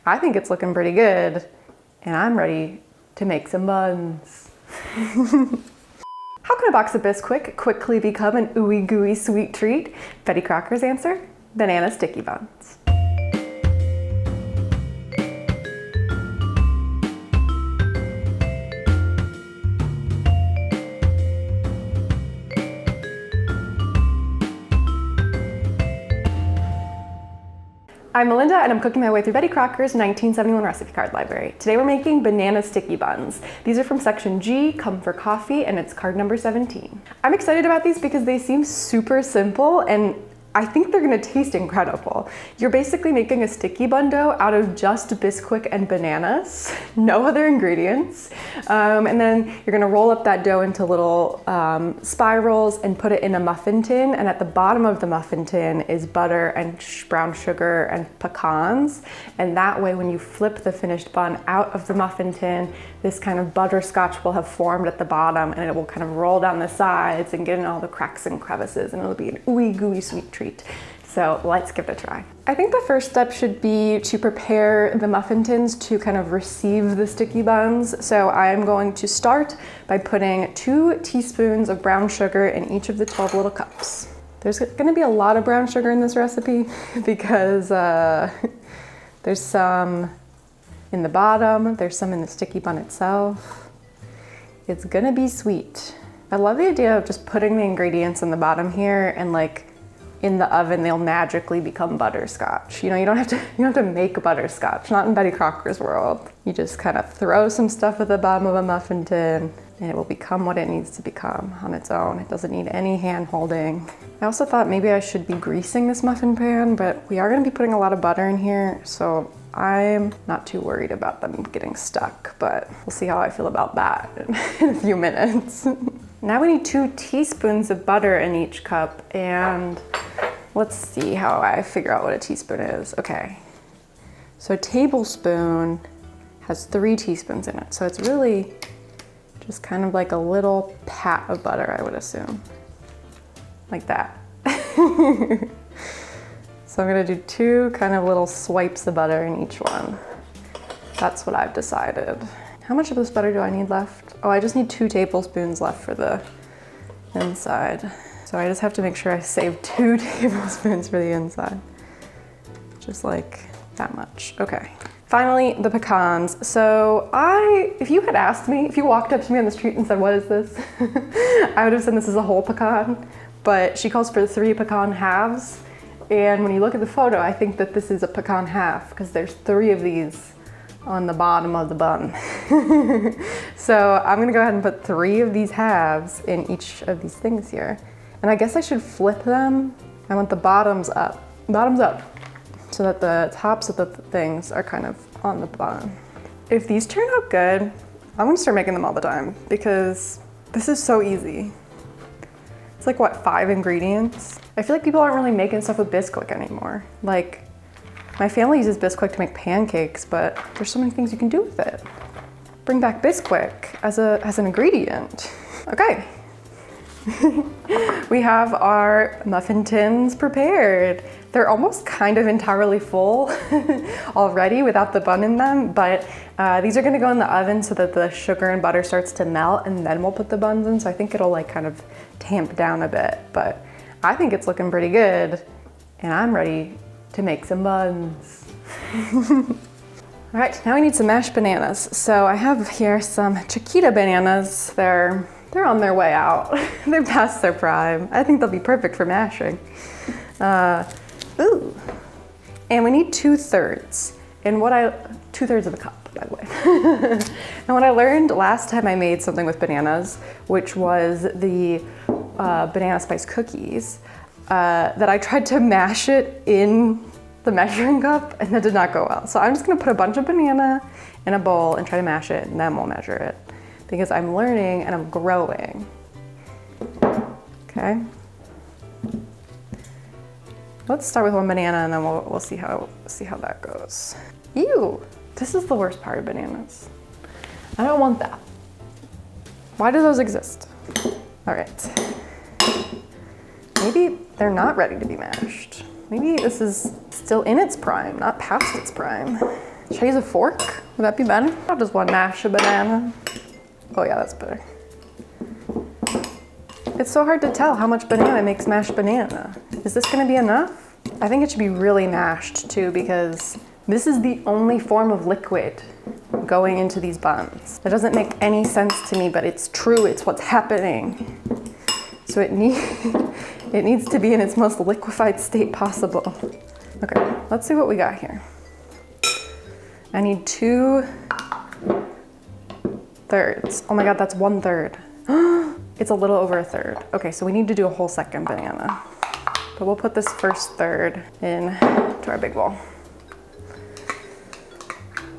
I think it's looking pretty good, and I'm ready to make some buns. How can a box of Bisquick quickly become an ooey gooey sweet treat? Betty Crocker's answer: banana sticky buns. I'm Melinda, and I'm cooking my way through Betty Crocker's 1971 recipe card library. Today we're making banana sticky buns. These are from section G, come for coffee, and it's card number 17. I'm excited about these because they seem super simple, and I think they're gonna taste incredible. You're basically making a sticky bun dough out of just Bisquick and bananas, no other ingredients. And then you're gonna roll up that dough into little spirals and put it in a muffin tin. And at the bottom of the muffin tin is butter and brown sugar and pecans. And that way, when you flip the finished bun out of the muffin tin, this kind of butterscotch will have formed at the bottom, and it will kind of roll down the sides and get in all the cracks and crevices, and it'll be an ooey gooey sweet treat. So let's give it a try. I think the first step should be to prepare the muffin tins to kind of receive the sticky buns. So I'm going to start by putting 2 teaspoons of brown sugar in each of the 12 little cups. There's gonna be a lot of brown sugar in this recipe because there's some in the bottom, there's some in the sticky bun itself. It's gonna be sweet. I love the idea of just putting the ingredients in the bottom here, and like in the oven they'll magically become butterscotch. You know, you don't have to make butterscotch, not in Betty Crocker's world. You just kind of throw some stuff at the bottom of a muffin tin and it will become what it needs to become on its own. It doesn't need any hand holding. I also thought maybe I should be greasing this muffin pan, but we are gonna be putting a lot of butter in here, so I'm not too worried about them getting stuck, but we'll see how I feel about that in a few minutes. Now we need 2 teaspoons of butter in each cup, and let's see how I figure out what a teaspoon is. Okay, so a tablespoon has 3 teaspoons in it, so it's really just kind of like a little pat of butter, I would assume. Like that. So I'm gonna do 2 kind of little swipes of butter in each one. That's what I've decided. How much of this butter do I need left? Oh, I just need 2 tablespoons left for the inside. So I just have to make sure I save 2 tablespoons for the inside. Just like that much. Okay. Finally, the pecans. So if you had asked me, if you walked up to me on the street and said, "What is this?" I would have said this is a whole pecan, but she calls for 3 pecan halves. And when you look at the photo, I think that this is a pecan half because there's 3 of these on the bottom of the bun. So I'm gonna go ahead and put 3 of these halves in each of these things here. And I guess I should flip them. I want the bottoms up, so that the tops of the things are kind of on the bun. If these turn out good, I'm gonna start making them all the time because this is so easy. It's like, what, 5 ingredients? I feel like people aren't really making stuff with Bisquick anymore. Like, my family uses Bisquick to make pancakes, but there's so many things you can do with it. Bring back Bisquick as an ingredient. Okay. We have our muffin tins prepared. They're almost kind of entirely full already without the bun in them, but these are gonna go in the oven so that the sugar and butter starts to melt, and then we'll put the buns in. So I think it'll like kind of tamp down a bit, but I think it's looking pretty good, and I'm ready to make some buns. All right, now we need some mashed bananas. So I have here some Chiquita bananas. They're on their way out. They're past their prime. I think they'll be perfect for mashing. Ooh. And we need 2/3. And 2/3 of the cup, by the way. And what I learned last time I made something with bananas, which was the banana spice cookies, that I tried to mash it in the measuring cup, and that did not go well. So I'm just gonna put a bunch of banana in a bowl and try to mash it, and then we'll measure it, because I'm learning and I'm growing. Okay. Let's start with 1 banana, and then we'll see how that goes. Ew, this is the worst part of bananas. I don't want that. Why do those exist? All right. Maybe they're not ready to be mashed. Maybe this is still in its prime, not past its prime. Should I use a fork? Would that be better? I'll just one mash a banana. Oh yeah, that's better. It's so hard to tell how much banana makes mashed banana. Is this gonna be enough? I think it should be really mashed too, because this is the only form of liquid going into these buns. That doesn't make any sense to me, but it's true, it's what's happening. So it needs to be in its most liquefied state possible. Okay, let's see what we got here. I need 2/3. Oh my God, that's 1/3. It's a little over 1/3. Okay, so we need to do a whole second banana. But we'll put this first third in to our big bowl.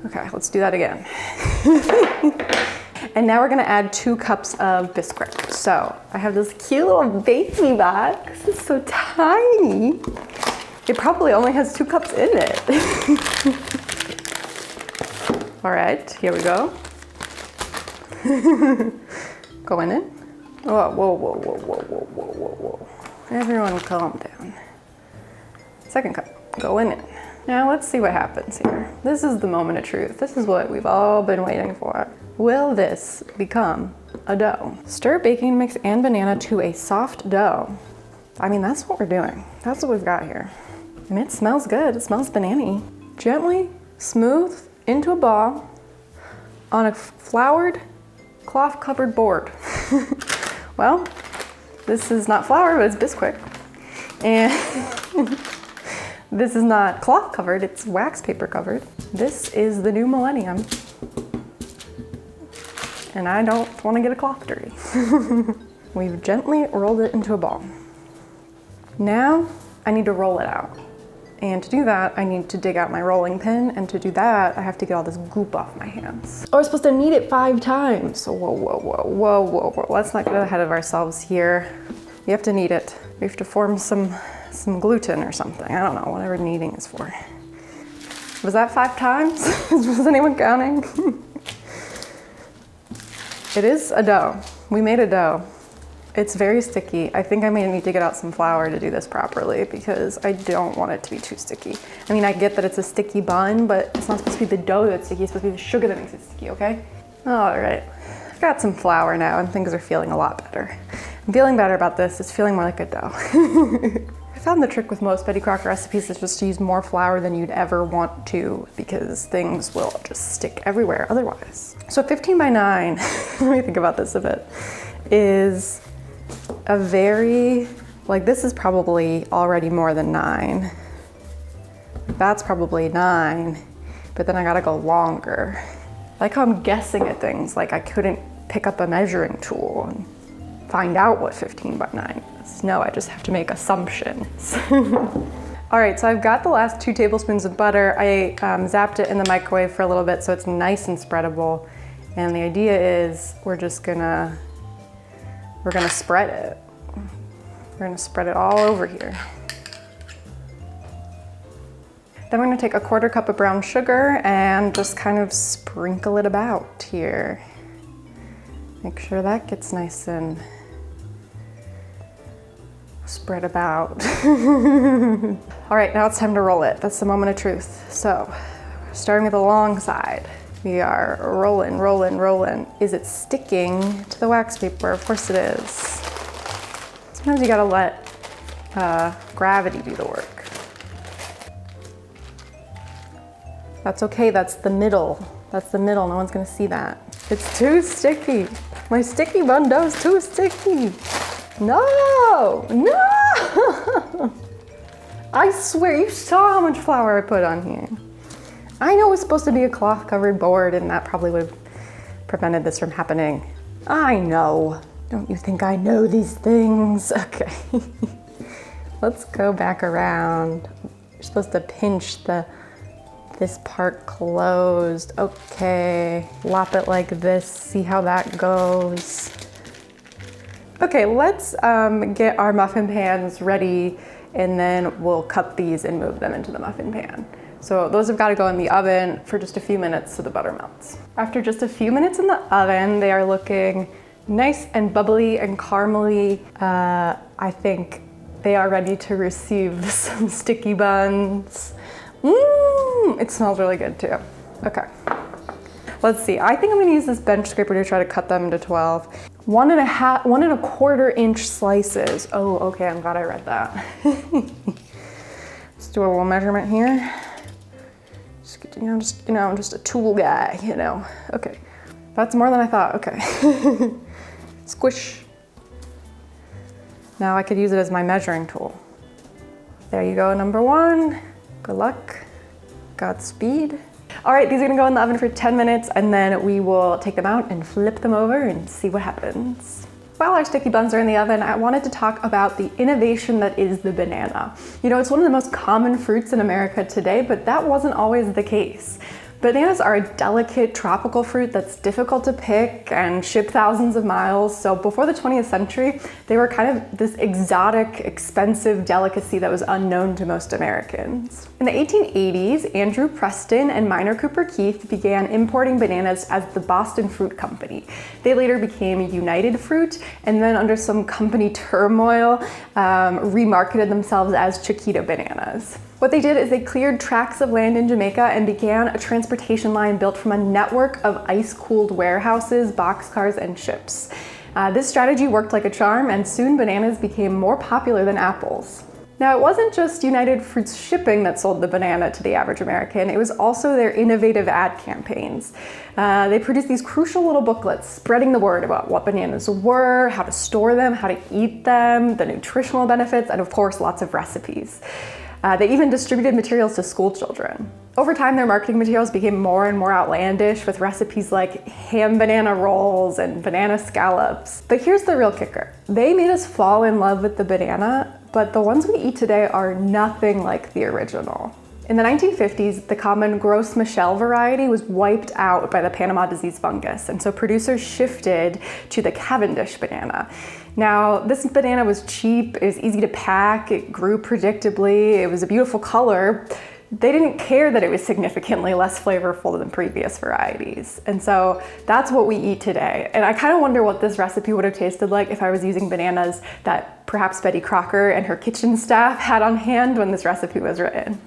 Okay, let's do that again. And now we're gonna add 2 cups of Bisquick. So I have this cute little baby box. It's so tiny. It probably only has 2 cups in it. All right, here we go. Going in. Whoa, whoa, whoa, whoa, whoa, whoa, whoa, whoa, whoa. Everyone calm down. Second cup, going in. Now let's see what happens here. This is the moment of truth. This is what we've all been waiting for. Will this become a dough? Stir baking mix and banana to a soft dough. I mean, that's what we're doing. That's what we've got here. And it smells good. It smells banana-y. Gently smooth into a ball on a floured, cloth-covered board. Well, this is not flour, but it's Bisquick. And this is not cloth covered, it's wax paper covered. This is the new millennium. And I don't want to get a cloth dirty. We've gently rolled it into a ball. Now I need to roll it out. And to do that, I need to dig out my rolling pin. And to do that, I have to get all this goop off my hands. Oh, we're supposed to knead it 5 times. Whoa, whoa, whoa, whoa, whoa, whoa. Let's not get ahead of ourselves here. We have to knead it. We have to form some gluten or something. I don't know, whatever kneading is for. Was that 5 times? Was anyone counting? It is a dough. We made a dough. It's very sticky. I think I may need to get out some flour to do this properly because I don't want it to be too sticky. I mean, I get that it's a sticky bun, but it's not supposed to be the dough that's sticky, it's supposed to be the sugar that makes it sticky, okay? All right, I've got some flour now and things are feeling a lot better. I'm feeling better about this. It's feeling more like a dough. I found the trick with most Betty Crocker recipes is just to use more flour than you'd ever want to because things will just stick everywhere otherwise. So 15 by 9, let me think about this a bit, is a very, like this is probably already more than 9. That's probably 9, but then I gotta go longer. I like how I'm guessing at things, like I couldn't pick up a measuring tool and find out what 15 by 9 is. No, I just have to make assumptions. All right, so I've got the last 2 tablespoons of butter. I zapped it in the microwave for a little bit so it's nice and spreadable. And the idea is we're gonna spread it. We're gonna spread it all over here. Then we're gonna take a 1/4 cup of brown sugar and just kind of sprinkle it about here. Make sure that gets nice and spread about. All right, now it's time to roll it. That's the moment of truth. So, starting with the long side. We are rolling, rolling, rolling. Is it sticking to the wax paper? Of course it is. Sometimes you gotta let gravity do the work. That's okay, that's the middle. That's the middle, no one's gonna see that. It's too sticky. My sticky bun dough is too sticky. No, no! I swear, you saw how much flour I put on here. I know it's supposed to be a cloth covered board and that probably would have prevented this from happening. I know. Don't you think I know these things? Okay. Let's go back around. You're supposed to pinch this part closed. Okay, lop it like this. See how that goes. Okay, let's get our muffin pans ready and then we'll cut these and move them into the muffin pan. So those have got to go in the oven for just a few minutes so the butter melts. After just a few minutes in the oven, they are looking nice and bubbly and caramely. I think they are ready to receive some sticky buns. It smells really good too. Okay. Let's see, I think I'm gonna use this bench scraper to try to cut them into 12. 1.25 inch slices. Oh, okay, I'm glad I read that. Let's do a little measurement here. I'm just a tool guy, you know. Okay, that's more than I thought, okay. Squish. Now I could use it as my measuring tool. There you go, number 1. Good luck, Godspeed. All right, these are gonna go in the oven for 10 minutes and then we will take them out and flip them over and see what happens. While our sticky buns are in the oven, I wanted to talk about the innovation that is the banana. You know, it's one of the most common fruits in America today, but that wasn't always the case. Bananas are a delicate tropical fruit that's difficult to pick and ship thousands of miles. So before the 20th century, they were kind of this exotic, expensive delicacy that was unknown to most Americans. In the 1880s, Andrew Preston and Minor Cooper Keith began importing bananas as the Boston Fruit Company. They later became United Fruit, and then under some company turmoil, remarketed themselves as Chiquita bananas. What they did is they cleared tracts of land in Jamaica and began a transportation line built from a network of ice-cooled warehouses, boxcars, and ships. This strategy worked like a charm, and soon bananas became more popular than apples. Now, it wasn't just United Fruit's shipping that sold the banana to the average American, it was also their innovative ad campaigns. They produced these crucial little booklets spreading the word about what bananas were, how to store them, how to eat them, the nutritional benefits, and of course, lots of recipes. They even distributed materials to school children. Over time, their marketing materials became more and more outlandish with recipes like ham banana rolls and banana scallops. But here's the real kicker. They made us fall in love with the banana, but the ones we eat today are nothing like the original. In the 1950s, the common Gros Michel variety was wiped out by the Panama disease fungus, and so producers shifted to the Cavendish banana. Now, this banana was cheap, it was easy to pack, it grew predictably, it was a beautiful color. They didn't care that it was significantly less flavorful than previous varieties. And so that's what we eat today. And I kind of wonder what this recipe would have tasted like if I was using bananas that perhaps Betty Crocker and her kitchen staff had on hand when this recipe was written.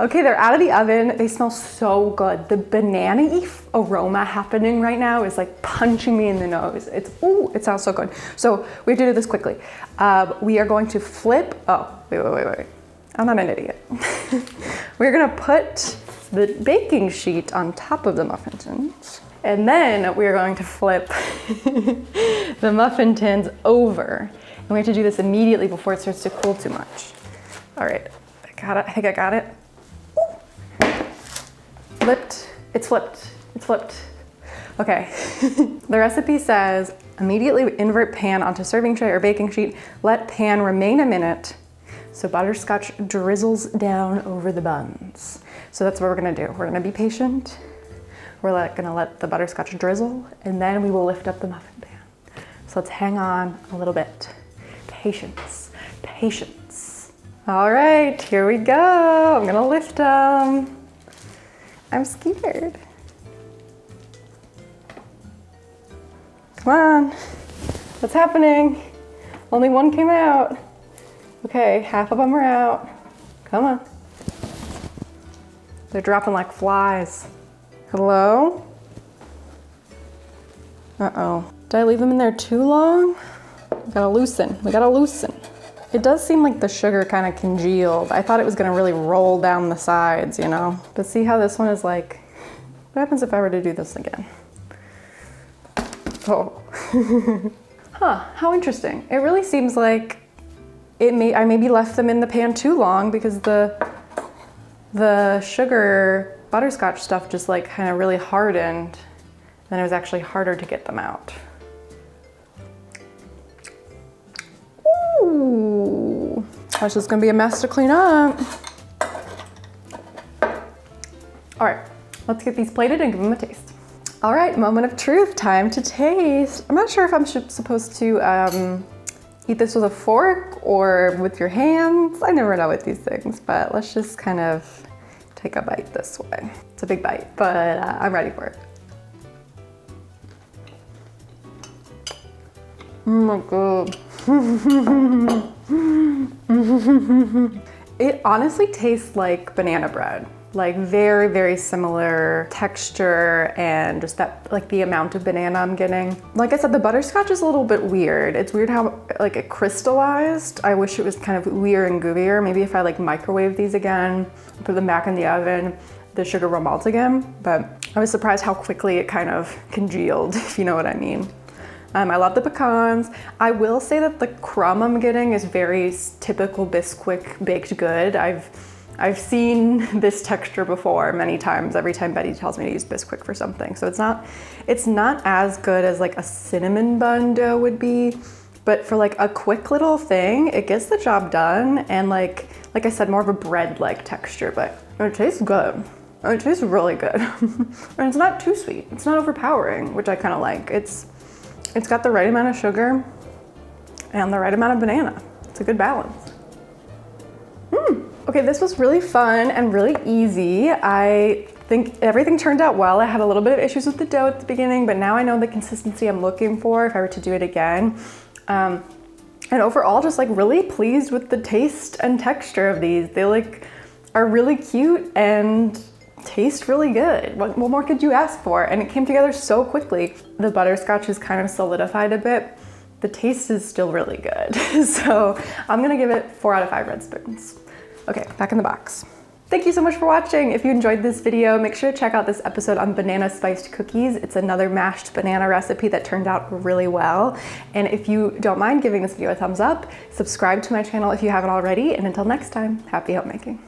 Okay, they're out of the oven. They smell so good. The banana-y aroma happening right now is like punching me in the nose. It sounds so good. So we have to do this quickly. We are going to flip, wait. I'm not an idiot. We're gonna put the baking sheet on top of the muffin tins. And then we're going to flip the muffin tins over. And we have to do this immediately before it starts to cool too much. All right, I got it, I think I got it. It's flipped. Okay, the recipe says, immediately invert pan onto serving tray or baking sheet, let pan remain a minute so butterscotch drizzles down over the buns. So that's what we're gonna do. We're gonna be patient. We're gonna let the butterscotch drizzle, and then we will lift up the muffin pan. So let's hang on a little bit. Patience. All right, here we go. I'm gonna lift them. I'm scared. Come on, what's happening? Only one came out. Okay, half of them are out. Come on. They're dropping like flies. Hello? Uh-oh. Did I leave them in there too long? We gotta loosen. It does seem like the sugar kind of congealed. I thought it was gonna really roll down the sides, you know? But see how this one is like, what happens if I were to do this again? Oh. Huh, how interesting. It really seems like I maybe left them in the pan too long because the sugar butterscotch stuff just like kind of really hardened. Then it was actually harder to get them out. Ooh, that's just gonna be a mess to clean up. All right, let's get these plated and give them a taste. All right, moment of truth, time to taste. I'm not sure if I'm supposed to eat this with a fork or with your hands. I never know with these things, but let's just kind of take a bite this way. It's a big bite, but I'm ready for it. Oh my God. It honestly tastes like banana bread. Like very, very similar texture and just that, like the amount of banana I'm getting. Like I said, the butterscotch is a little bit weird. It's weird how like it crystallized. I wish it was kind of ooeyer and gooier. Maybe if I like microwave these again, put them back in the oven, the sugar will melt again. But I was surprised how quickly it kind of congealed, if you know what I mean. I love the pecans. I will say that the crumb I'm getting is very typical Bisquick baked good. I've seen this texture before many times, every time Betty tells me to use Bisquick for something. So it's not as good as like a cinnamon bun dough would be, but for like a quick little thing, it gets the job done. And like I said, more of a bread-like texture, but it tastes good. It tastes really good. And it's not too sweet. It's not overpowering, which I kind of like. It's got the right amount of sugar and the right amount of banana. It's a good balance. Okay, this was really fun and really easy. I think everything turned out well. I had a little bit of issues with the dough at the beginning, but now I know the consistency I'm looking for if I were to do it again. And overall, just like really pleased with the taste and texture of these. They like are really cute and taste really good. What more could you ask for? And it came together so quickly. The butterscotch is kind of solidified a bit. The taste is still really good. So I'm gonna give it 4 out of 5 red spoons. Okay, back in the box. Thank you so much for watching. If you enjoyed this video, make sure to check out this episode on banana spiced cookies. It's another mashed banana recipe that turned out really well. And if you don't mind giving this video a thumbs up, subscribe to my channel if you haven't already. And until next time, happy homemaking.